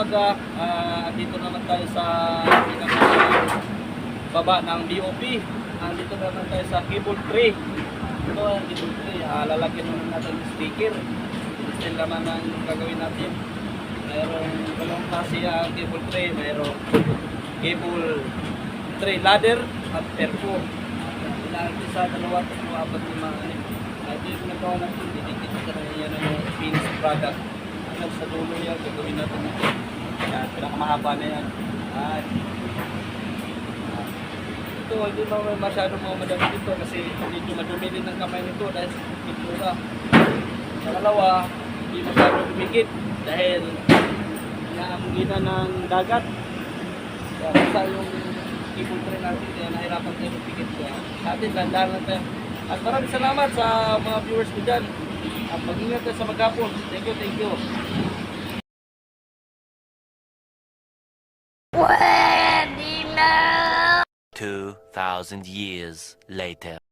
umaga. Dito naman tayo sa baba ng BOP. Dito naman tayo sa cable tray. Ito ang cable tray. Lalagyan naman natin yung sticker. Still naman ang gagawin natin. Mayroong dalawang klase ang cable tray. Mayroong cable tray ladder at perpo. Ilagay sa dalawa at apat lima. Ito yung nagawa natin. Didikit na yan ang finished product. Sa dulo yan, gagawin natin ito. Yan, pinakamahaba na yan. Ito, hindi naman masyadong mga madami dito kasi medyo madumi din ang kamay nito dahil sa pintura. Pangalawa, hindi masyadong dumikit dahil naamugina ng dagat. Kaya basta yung cable tray natin, kaya nahirapan tayo magpikit siya. Sa atin, landahan lang tayo. At maraming salamat sa mga viewers ko dyan. At mag-ingat tayo sa maghapon. Thank you, thank you. Pwede na! 2,000 years later.